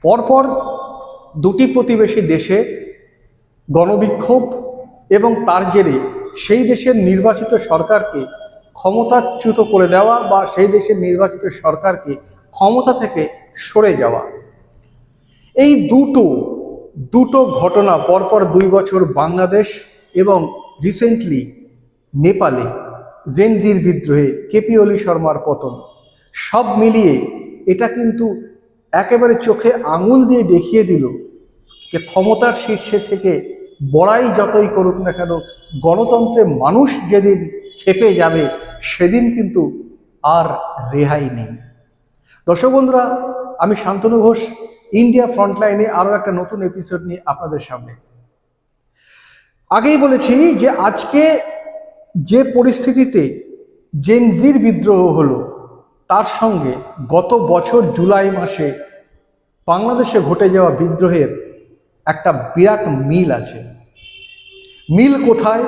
পরপর দুটি প্রতিবেশী দেশে গণবিক্ষোভ এবং তার জেরে সেই দেশের নির্বাচিত সরকারকে ক্ষমতাচ্যুত করে দেওয়া বা সেই দেশের নির্বাচিত সরকারকে ক্ষমতা থেকে সরে যাওয়া, এই দুটো ঘটনা পরপর 2 বছর বাংলাদেশ এবং রিসেন্টলি নেপালে জেনজির বিদ্রোহে কেপি ওলি শর্মার পতন, সব মিলিয়ে এটা কিন্তু একেবারে চোখে আঙুল দিয়ে দেখিয়ে দিল যে ক্ষমতার শীর্ষে থেকে বড়াই যতই করুক না কেন, গণতন্ত্রে মানুষ যেদিন খেপে যাবে সেদিন কিন্তু আর রেহাই নেই। দর্শক বন্ধুরা, আমি শান্তনু ঘোষ, ইন্ডিয়া ফ্রন্টলাইনে আরও একটা নতুন এপিসোড নিয়ে আপনাদের সামনে। আগেই বলেছি যে আজকে যে পরিস্থিতিতে জেনজির বিদ্রোহ হলো, তার সঙ্গে গত বছর জুলাই মাসে বাংলাদেশে ঘটে যাওয়া বিদ্রোহের একটা বিরাট মিল আছে। মিল কোথায়?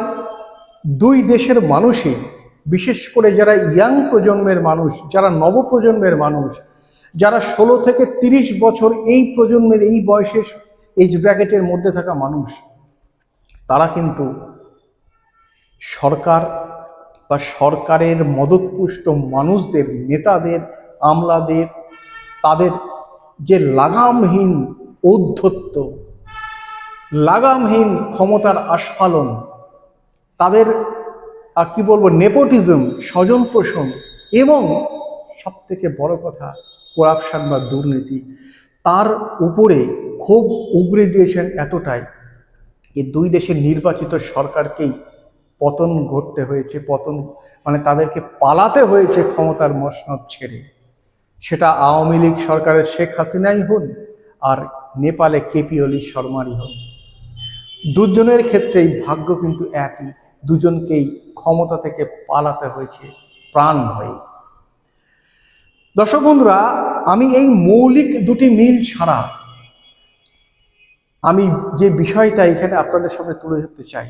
দুই দেশের মানুষই, বিশেষ করে যারা ইয়াং প্রজন্মের মানুষ, যারা নবপ্রজন্মের মানুষ, যারা 16 থেকে 30 বছর এই প্রজন্মের এই বয়সের এজ ব্র্যাকেটের মধ্যে থাকা মানুষ, তারা কিন্তু সরকার বা সরকারের মদতপুষ্ট মানুষদের, নেতাদের, আমলাদের, তাদের যে লাগামহীন ঔদ্ধত্য, লাগামহীন ক্ষমতার আস্ফালন, তাদের কি বলবো, নেপোটিজম, স্বজন পোষণ এবং সবথেকে বড় কথা করাপশন বা দুর্নীতি, তার উপরে ক্ষোভ উগরে দিয়েছেন এতটাই যে দুই দেশের নির্বাচিত সরকারকেই পতন ঘটতে হয়েছে, পতন মানে তাদেরকে পালাতে হয়েছে ক্ষমতার মসনদ ছেড়ে। সেটা আওয়ামী লীগ সরকারের শেখ হাসিনাই হন আর নেপালে কেপি ওলি শর্মারই হন, দুজনের ক্ষেত্রেই ভাগ্য কিন্তু একই, দুজনকেই ক্ষমতা থেকে পালাতে হয়েছে প্রাণ ভয়ে। দর্শক বন্ধুরা, আমি এই মৌলিক দুটি মিল ছাড়া আমি যে বিষয়টা এখানে আপনাদের সামনে তুলে ধরতে চাই,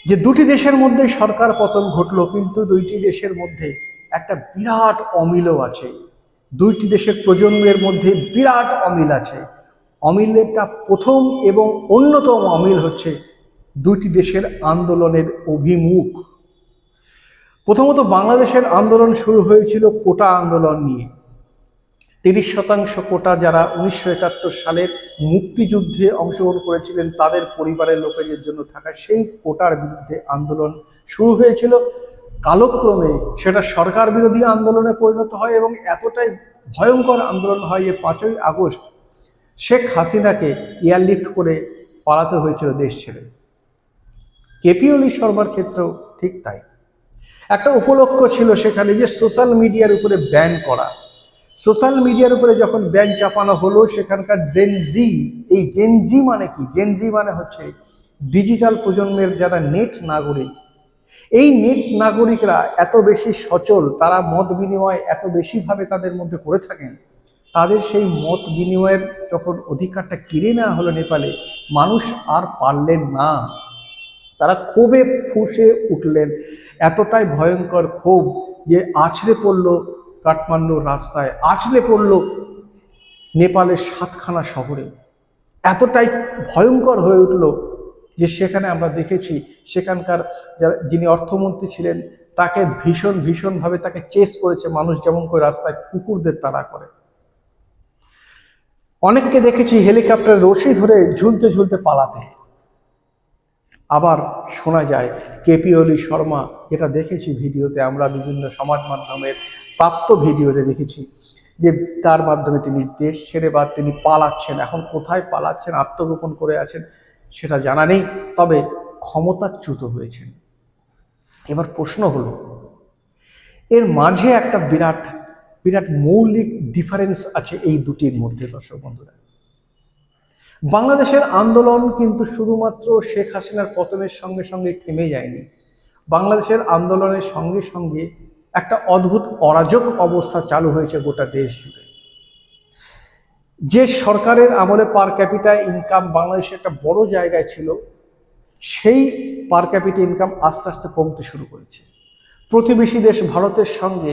যে দুটি দেশের মধ্যে সরকার পতন ঘটলো, কিন্তু দুইটি দেশের মধ্যে একটা বিরাট অমিলও আছে। দুইটি দেশের প্রজন্মের মধ্যে বিরাট অমিল আছে। অমিলেরটা প্রথম এবং অন্যতম অমিল হচ্ছে দুইটি দেশের আন্দোলনের অভিমুখ। প্রথমত বাংলাদেশের আন্দোলন শুরু হয়েছিল কোটা আন্দোলন নিয়ে। 30% কোটা যারা 1971 সালের মুক্তিযুদ্ধে অংশগ্রহণ করেছিলেন তাদের পরিবারের লোকেদের জন্য থাকা সেই কোটার বিরুদ্ধে আন্দোলন শুরু হয়েছিল। কালক্রমে সেটা সরকার বিরোধী আন্দোলনে পরিণত হয় এবং এতটাই ভয়ঙ্কর আন্দোলন হয় যে 5ই আগস্ট শেখ হাসিনাকে এয়ারলিফট করে পালাতে হয়েছিল দেশ ছেড়ে। কেপি ওলি শর্মার ক্ষেত্রেও ঠিক তাই। একটা উপলক্ষ ছিল সেখানে যে সোশ্যাল মিডিয়ার উপরে ব্যান করা। সোশ্যাল মিডিয়ার উপরে যখন ব্যান চাপানো হলো, সেখানকার জেনজি, এই জেনজি মানে কি? জেনজি মানে হচ্ছে ডিজিটাল প্রজন্মের যারা নেট নাগরিক। এই নেট নাগরিকরা এত বেশি সচল, তারা মত বিনিময় এত বেশিভাবে তাদের মধ্যে করে থাকেন, তাদের সেই মত বিনিময়ের যখন অধিকারটা কেড়ে নেওয়া হলো নেপালে, মানুষ আর পারলেন না, তারা ক্ষোভে ফুঁসে উঠলেন। এতটাই ভয়ঙ্কর ক্ষোভ যে আছড়ে পড়ল কাঠমান্ডুর রাস্তায়, আছড়ে পড়ল নেপালের 7খানা শহরে। এতটাই ভয়ঙ্কর হয়ে উঠল যে সেখানে আমরা দেখেছি সেখানকার যিনি অর্থমন্ত্রী ছিলেন তাকে ভীষণভাবে তাকে চেস করেছে মানুষ, যেমন করে রাস্তায় কুকুরদের তাড়া করে। অনেককে দেখেছি হেলিকপ্টার রশি ধরে ঝুলতে ঝুলতে পালাতে। আবার শোনা যায় কেপি ওলি শর্মা, যেটা দেখেছি ভিডিওতে, আমরা বিভিন্ন সমাজ মাধ্যমের প্রাপ্ত ভিডিওতে দেখেছি যে তার মাধ্যমে তিনি দেশ ছেড়ে বা তিনি পালাচ্ছেন। এখন কোথায় পালাচ্ছেন, আত্মগোপন করে আছেন সেটা জানা নেই, তবে ক্ষমতাচ্যুত হয়েছেন। এবার প্রশ্ন হলো, এর মাঝে একটা বিরাট মৌলিক ডিফারেন্স আছে এই দুটির মধ্যে। দর্শক বন্ধুরা, বাংলাদেশের আন্দোলন কিন্তু শুধুমাত্র শেখ হাসিনার পতনের সঙ্গে সঙ্গে থেমে যায়নি। বাংলাদেশের আন্দোলনের সঙ্গে সঙ্গে একটা অদ্ভুত অরাজক অবস্থা চালু হয়েছে গোটা দেশ জুড়ে। যে সরকারের আমলে পার ক্যাপিটা ইনকাম বাংলাদেশে একটা বড় জায়গায় ছিল, সেই পার ক্যাপিটা ইনকাম আস্তে আস্তে কমতে শুরু করেছে। প্রতিবেশী দেশ ভারতের সঙ্গে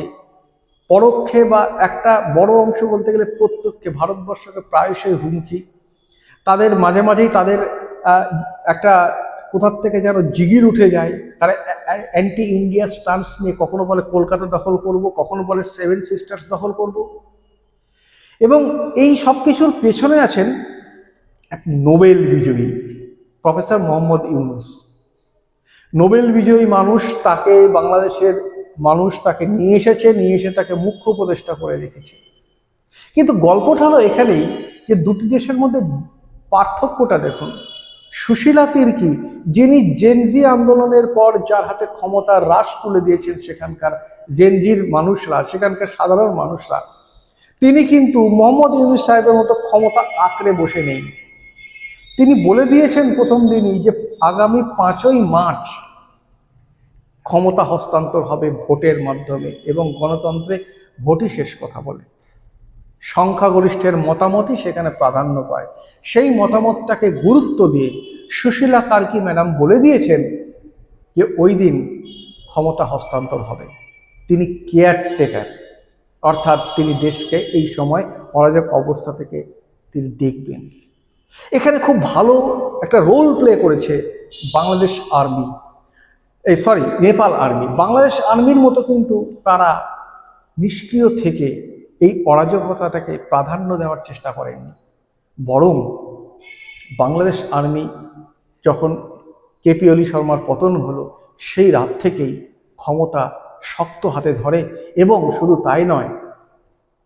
পরোক্ষে বা একটা বড় অংশ বলতে গেলে প্রত্যক্ষে ভারতবর্ষকে প্রায়শই হুমকি। তাদের মাঝে মাঝেই তাদের একটা কোথার থেকে যেন জিগির উঠে যায়। তারা অ্যান্টি ইন্ডিয়া স্টান্স নিয়ে কখনো বলে কলকাতা দখল করব, কখনো বলে সেভেন সিস্টার্স দখল করব। এবং এই সব কিছুর পেছনে আছেন এক নোবেল বিজয়ী প্রফেসর মোহাম্মদ ইউনুস। নোবেল বিজয়ী মানুষ, তাকে বাংলাদেশের মানুষ তাকে নিয়ে এসে তাকে মুখ্য উপদেষ্টা করে রেখেছে। কিন্তু গল্পটা হলো এখানেই যে দুটি দেশের মধ্যে পার্থক্যটা দেখুন। সুশীলা তির্কি, যিনি জেনজি আন্দোলনের পর যার হাতে ক্ষমতার রাশ তুলে দিয়েছেন সেখানকার জেনজির মানুষরা, সেখানকার সাধারণ মানুষরা, তিনি কিন্তু মোহাম্মদ ইউনুস সাহেবের মতো ক্ষমতা আঁকড়ে বসে নেই। তিনি বলে দিয়েছেন প্রথম দিনই যে আগামী 5ই মার্চ ক্ষমতা হস্তান্তর হবে ভোটের মাধ্যমে এবং গণতন্ত্রে ভোটই শেষ কথা বলে। সংখ্যাগরিষ্ঠের মতামতই সেখানে প্রাধান্য পায়। সেই মতামতটাকে গুরুত্ব দিয়ে সুশীলা কার্কি ম্যাডাম বলে দিয়েছেন যে ওই দিন ক্ষমতা হস্তান্তর হবে। তিনি কেয়ারটেকার, অর্থাৎ তিনি দেশকে এই সময় অরাজক অবস্থা থেকে তিনি দেখবেন। এখানে খুব ভালো একটা রোল প্লে করেছে বাংলাদেশ আর্মি, নেপাল আর্মি। বাংলাদেশ আর্মির মতো কিন্তু তারা নিষ্ক্রিয় থেকে এই অরাজকতাটাকে প্রাধান্য দেওয়ার চেষ্টা করেননি, বরং বাংলাদেশ আর্মি যখন কেপি ওলি শর্মার পতন হলো সেই রাত থেকেই ক্ষমতা শক্ত হাতে ধরে এবং শুধু তাই নয়,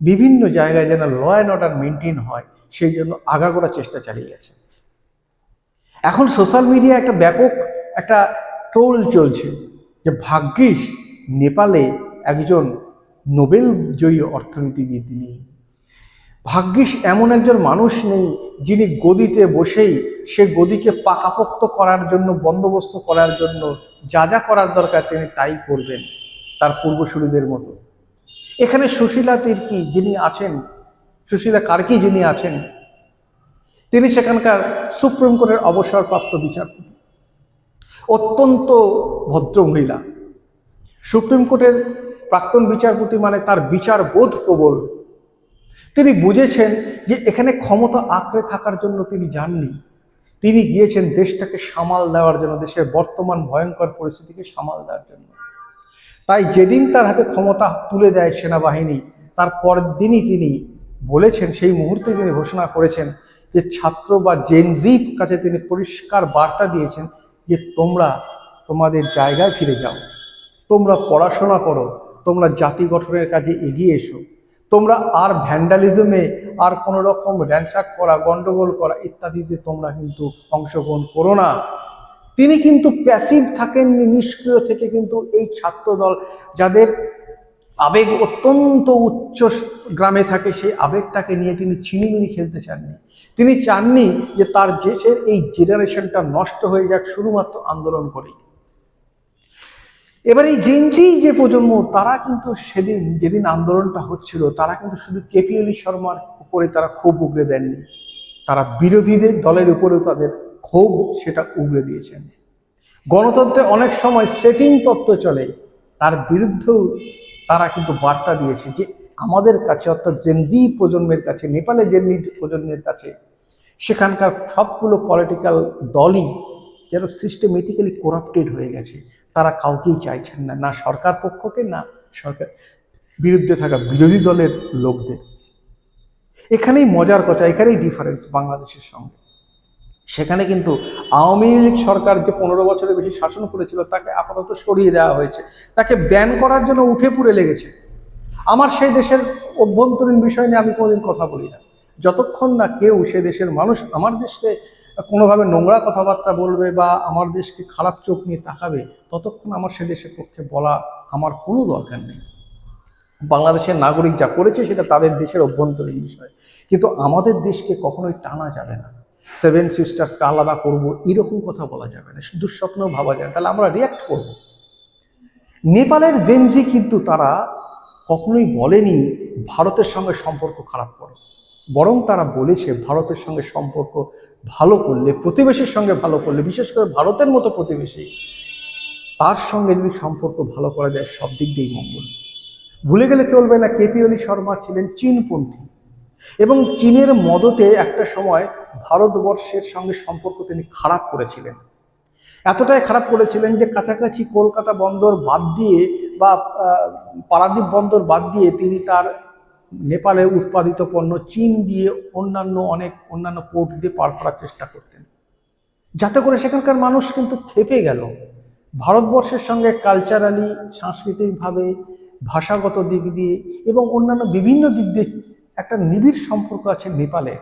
বিভিন্ন জায়গায় যেন ল অ্যান্ড অর্ডার মেনটেন হয় সেই জন্য আগাগোড়া চেষ্টা চালিয়ে গেছে। এখন সোশ্যাল মিডিয়া একটা ব্যাপক একটা ট্রোল চলছে যে ভাগ্যিস নেপালে একজন নোবেল জয়ী অর্থনীতিবিদ নেই, ভাগ্যিস এমন একজন মানুষ নেই যিনি গদিতে বসেই সে গদিকে পাকাপোক্ত করার জন্য, বন্দোবস্ত করার জন্য যা যা করার দরকার তিনি তাই করবেন তার পূর্বসূরীদের মতো। এখানে সুশীলা তির্কি যিনি আছেন, সুশীলা কার্কি যিনি আছেন, তিনি সেখানকার সুপ্রিম কোর্টের অবসরপ্রাপ্ত বিচারপতি, অত্যন্ত ভদ্র মহিলা। সুপ্রিম কোর্টের প্রাক্তন বিচারপতি মানে তার বিচার বোধ প্রবল। তিনি বুঝেছেন যে এখানে ক্ষমতা আঁকড়ে থাকার জন্য তিনি যাননি, তিনি গিয়েছেন দেশটাকে সামাল দেওয়ার জন্য, দেশের বর্তমান ভয়ঙ্কর পরিস্থিতিকে সামাল দেওয়ার জন্য। তাই যেদিন তার হাতে ক্ষমতা তুলে দেয় সেনাবাহিনী, তার পরের দিনই তিনি বলেছেন, সেই মুহূর্তে তিনি ঘোষণা করেছেন যে ছাত্র বা জেনজির কাছে তিনি পরিষ্কার বার্তা দিয়েছেন যে তোমরা তোমাদের জায়গায় ফিরে যাও, তোমরা পড়াশোনা করো, তোমরা জাতি গঠনের কাজে এগিয়ে এসো, তোমরা আর ভ্যান্ডালিজমে আর কোনো রকম র্যানসাক করা, গন্ডগোল করা ইত্যাদিতে তোমরা কিন্তু অংশগ্রহণ করো না। তিনি কিন্তু প্যাসিভ থাকেননি, নিষ্ক্রিয় থেকে কিন্তু এই ছাত্রদল যাদের আবেগ অত্যন্ত উচ্চ গ্রামে থাকে সেই আবেগটাকে নিয়ে তিনি ছিনিমিনি খেলতে চাননি। তিনি চাননি যে তার দেশের এই জেনারেশনটা নষ্ট হয়ে যাক শুধুমাত্র আন্দোলন করেই। এবার এই জেনজি যে প্রজন্ম, তারা কিন্তু সেদিন যেদিন আন্দোলনটা হচ্ছিল, তারা কিন্তু শুধু কেপি ওলি শর্মার উপরে তারা ক্ষোভ উগড়ে দেননি, তারা বিরোধীদের দলের উপরেও তাদের ক্ষোভ সেটা উগড়ে দিয়েছেন। গণতন্ত্রে অনেক সময় সেটিং তত্ত্ব চলে, তার বিরুদ্ধেও তারা কিন্তু বার্তা দিয়েছে যে আমাদের কাছে, অর্থাৎ জেনজি প্রজন্মের কাছে, নেপালে জেনজি প্রজন্মের কাছে সেখানকার সবগুলো পলিটিক্যাল দলই যেন সিস্টেমেটিক্যালি করাপ্টেড হয়ে গেছে। তারা কাউকেই চাইছেন না, না সরকার পক্ষকে, না সরকার বিরুদ্ধে থাকা বিরোধী দলের লোকদের। এখানেই মজার কথা, এখানেই ডিফারেন্স বাংলাদেশের সঙ্গে। সেখানে কিন্তু আওয়ামী লীগ সরকার যে 15 বছরের বেশি শাসন করেছিল তাকে আপাতত সরিয়ে দেওয়া হয়েছে, তাকে ব্যান করার জন্য উঠে পুড়ে লেগেছে। আমার সেই দেশের অভ্যন্তরীণ বিষয় নিয়ে আমি কোনোদিন কথা বলি না, যতক্ষণ না কেউ সে দেশের মানুষ আমার দেশকে কোনোভাবে নোংরা কথাবার্তা বলবে বা আমার দেশকে খারাপ চোখ নিয়ে তাকাবে, ততক্ষণ আমার সে দেশের পক্ষে বলা আমার কোনো দরকার নেই। বাংলাদেশের নাগরিক যা করেছে সেটা তাদের দেশের অভ্যন্তরীণ বিষয়, কিন্তু আমাদের দেশকে কখনোই টানা যাবে না। সেভেন সিস্টার্সকে আলাদা করবো এরকম কথা বলা যাবে না, দুঃস্বপ্নও ভাবা যায়, তাহলে আমরা রিয়াক্ট করব। নেপালের জেনজি কিন্তু তারা কখনোই বলেনি ভারতের সঙ্গে সম্পর্ক খারাপ করো, বরং তারা বলেছে ভারতের সঙ্গে সম্পর্ক ভালো করলে, প্রতিবেশীর সঙ্গে ভালো করলে, বিশেষ করে ভারতের মতো প্রতিবেশী, তার সঙ্গে যদি সম্পর্ক ভালো করা যায় সব দিক দিয়েই মঙ্গল। ভুলে গেলে চলবে না, কেপি ওলি শর্মা ছিলেন চীনপন্থী এবং চীনের মদতে একটা সময় ভারতবর্ষের সঙ্গে সম্পর্ক তিনি খারাপ করেছিলেন। এতটাই খারাপ করেছিলেন যে কাছাকাছি কলকাতা বন্দর বাদ দিয়ে বা পারাদ্বীপ বন্দর বাদ দিয়ে তিনি তার নেপালে উৎপাদিত পণ্য চীন দিয়ে অন্যান্য পোর্ট দিয়ে পার করার চেষ্টা করতেন, যাতে করে সেখানকার মানুষ কিন্তু ক্ষেপে গেল। ভারতবর্ষের সঙ্গে কালচারালি, সাংস্কৃতিকভাবে, ভাষাগত দিক দিয়ে এবং অন্যান্য বিভিন্ন দিক দিয়ে একটা নিবিড় সম্পর্ক আছে নেপালের।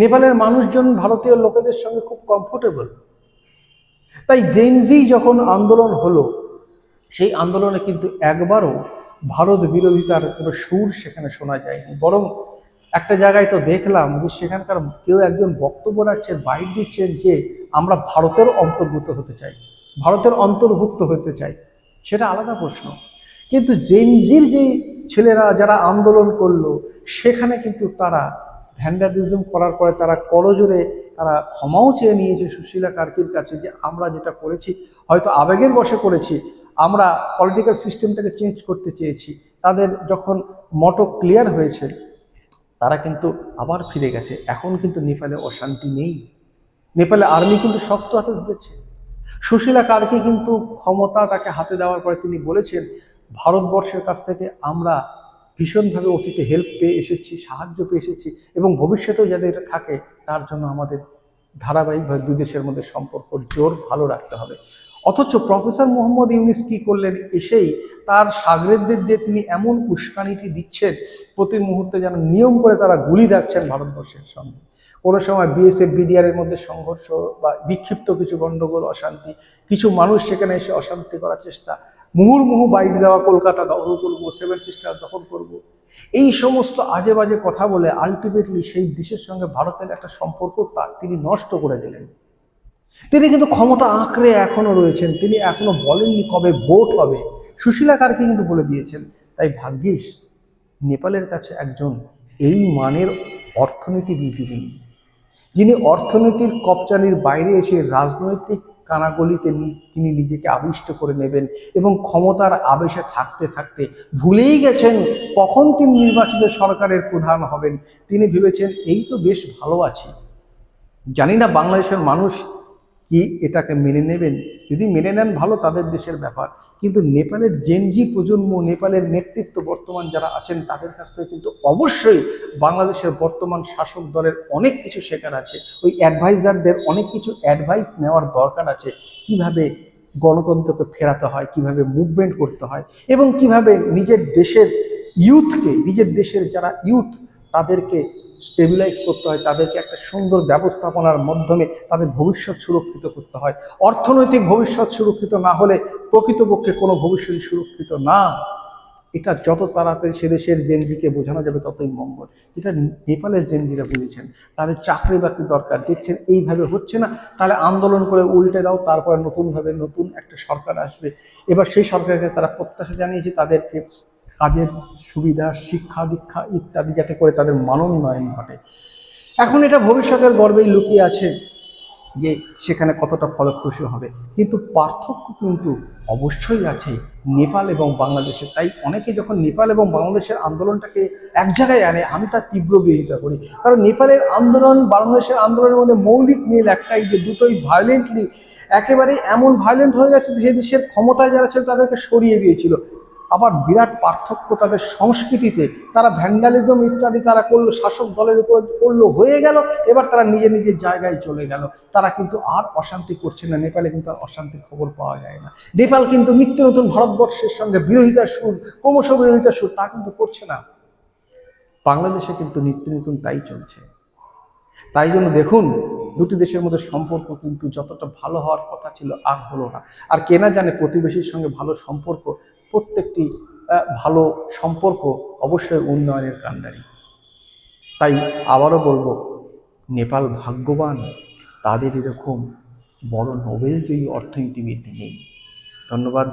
নেপালের মানুষজন ভারতীয় লোকেদের সঙ্গে খুব কমফোর্টেবল। তাই জেনজি যখন আন্দোলন হলো, সেই আন্দোলনে কিন্তু একবারও ভারত বিরোধিতার কোনো সুর সেখানে শোনা যায়নি। বরং একটা জায়গায় তো দেখলাম যে সেখানকার কেউ একজন বক্তব্য রাখছেন, বাইট দিচ্ছেন যে আমরা ভারতের অন্তর্ভুক্ত হতে চাই, ভারতের অন্তর্ভুক্ত হতে চাই। সেটা আলাদা প্রশ্ন, কিন্তু জেনজির যে ছেলেরা যারা আন্দোলন করলো, সেখানে কিন্তু তারা ভ্যান্ডালিজম করার পরে তারা করজোরে তারা ক্ষমাও চেয়ে নিয়েছে সুশীলা কার্কির কাছে যে আমরা যেটা করেছি হয়তো আবেগের বশে করেছি, আমরা পলিটিক্যাল সিস্টেমটাকে চেঞ্জ করতে চেয়েছি। তাদের যখন মটো ক্লিয়ার হয়েছে তারা কিন্তু আবার ফিরে গেছে। এখন কিন্তু নেপালে অশান্তি নেই, নেপালে আর্মি কিন্তু শক্ত হাতে ধরেছে। সুশীলা কার্কি কিন্তু ক্ষমতা তাকে হাতে দেওয়ার পরে তিনি বলেছেন ভারতবর্ষের কাছ থেকে আমরা ভীষণভাবে অতীতে হেল্প পেয়ে এসেছি, সাহায্য পেয়ে এসেছি এবং ভবিষ্যতেও যাতে এটা থাকে তার জন্য আমাদের ধারাবাহিকভাবে দুই দেশের মধ্যে সম্পর্ক জোর ভালো রাখতে হবে। অথচ প্রফেসর মোহাম্মদ ইউনুস কী করলেন, এসেই তার সাগরেদদের দিয়ে তিনি এমন উস্কানিটি দিচ্ছেন, প্রতি মুহূর্তে যেন নিয়ম করে তারা গুলি দাগছেন ভারতবর্ষের সঙ্গে। কোনো সময় বিএসএফ বিডিআরের মধ্যে সংঘর্ষ বা বিক্ষিপ্ত কিছু গণ্ডগোল, অশান্তি, কিছু মানুষ সেখানে এসে অশান্তি করার চেষ্টা, মুহুর্মুহু বাইট দেওয়া, কলকাতা দখল করবো, সেভেন সিস্টার দখল করব, এই সমস্ত আজে বাজে কথা বলে আলটিমেটলি সেই দেশের সঙ্গে ভারতের একটা সম্পর্ক তিনি নষ্ট করে দিলেন। তিনি কিন্তু ক্ষমতা আঁকড়ে এখনো রয়েছেন, তিনি এখনো বলেননি কবে ভোট হবে। সুশীলা কার্কি কিন্তু বলে দিয়েছেন। তাই ভাগ্যিস নেপালের কাছে একজন এই মানের অর্থনীতিবিদ নেই, যিনি অর্থনীতির কবচানির বাইরে এসে রাজনৈতিক কানাগলিতে তিনি নিজেকে আবিষ্ট করে নেবেন এবং ক্ষমতার আবেশে থাকতে থাকতে ভুলেই গেছেন কখন তিনি নির্বাচিত সরকারের প্রধান হবেন। তিনি ভেবেছেন এই তো বেশ ভালো আছি, জানি না বাংলাদেশের মানুষ কি এটাকে মেনে নেবেন। যদি মেনে নেন ভালো, তাদের দেশের ব্যাপার, কিন্তু নেপালের জেনজি প্রজন্ম, নেপালের নেতৃত্ব বর্তমান যারা আছেন তাদের কাছ থেকে কিন্তু অবশ্যই বাংলাদেশের বর্তমান শাসক দলের অনেক কিছু শেখার আছে। ওই অ্যাডভাইজারদের অনেক কিছু অ্যাডভাইস নেওয়ার দরকার আছে, কিভাবে গণতন্ত্রকে ফেরাতে হয়, কিভাবে মুভমেন্ট করতে হয় এবং কিভাবে নিজের দেশের ইউথকে, নিজের দেশের যারা ইউথ তাদেরকে স্টেবিলাইজ করতে হয়, তাদেরকে একটা সুন্দর ব্যবস্থাপনার মাধ্যমে তাদের ভবিষ্যৎ সুরক্ষিত করতে হয়। অর্থনৈতিক ভবিষ্যৎ সুরক্ষিত না হলে প্রকৃতপক্ষে কোনো ভবিষ্যৎ সুরক্ষিত না। এটা যত তাড়াতাড়ি সে দেশের জেনজিকে বোঝানো যাবে ততই মঙ্গল। এটা নেপালের জেনজিরা বুঝেছেন, তাদের চাকরি বাকরি দরকার, দেখছেন এইভাবে হচ্ছে না, তাহলে আন্দোলন করে উল্টে দাও, তারপরে নতুনভাবে নতুন একটা সরকার আসবে। এবার সেই সরকারকে তারা প্রত্যাশা জানিয়েছে তাদেরকে কাজের সুবিধা, শিক্ষা দীক্ষা ইত্যাদি, যাতে করে তাদের মানোন্নয়ন ঘটে। এখন এটা ভবিষ্যতের গর্বেই লুকিয়ে আছে যে সেখানে কতটা ফলপ্রসূ হবে, কিন্তু পার্থক্য কিন্তু অবশ্যই আছে নেপাল এবং বাংলাদেশের। তাই অনেকে যখন নেপাল এবং বাংলাদেশের আন্দোলনটাকে এক জায়গায় আনে, আমি তার তীব্র বিরোধিতা করি। কারণ নেপালের আন্দোলন বাংলাদেশের আন্দোলনের মধ্যে মৌলিক মিল একটাই, যে দুটোই ভায়োলেন্টলি একেবারে এমন ভায়োলেন্ট হয়ে গেছে যে দেশের ক্ষমতায় যারা ছিল তাদেরকে সরিয়ে দিয়েছিল। আবার বিরাট পার্থক্য তাদের সংস্কৃতিতে, তারা ভ্যান্ডালিজম ইত্যাদি তারা করলো, শাসক দলের উপর করলো, হয়ে গেল, এবার তারা নিজের নিজের জায়গায় চলে গেল। তারা কিন্তু আর অশান্তি করছে না, নেপালে কিন্তু আর অশান্তির খবর পাওয়া যায় না। নেপাল কিন্তু নিত্য নতুন ভারতবর্ষের সঙ্গে বিরোধিতার সুর, ক্রমশ বিরোধিতার সুর তা কিন্তু করছে না। বাংলাদেশে কিন্তু নিত্য নতুন তাই চলছে। তাই জন্য দেখুন, দুটি দেশের মধ্যে সম্পর্ক কিন্তু যতটা ভালো হওয়ার কথা ছিল আর হলো না। আর কেনা জানে প্রতিবেশীর সঙ্গে ভালো সম্পর্ক, প্রত্যেকটি ভালো সম্পর্ক অবশ্যই উন্নয়নের কাণ্ডারি। তাই আবারও বলবো, নেপাল ভাগ্যবান, তাদের এরকম বড় নোবেলজয়ী অর্থনীতিবিদ নেই। ধন্যবাদ।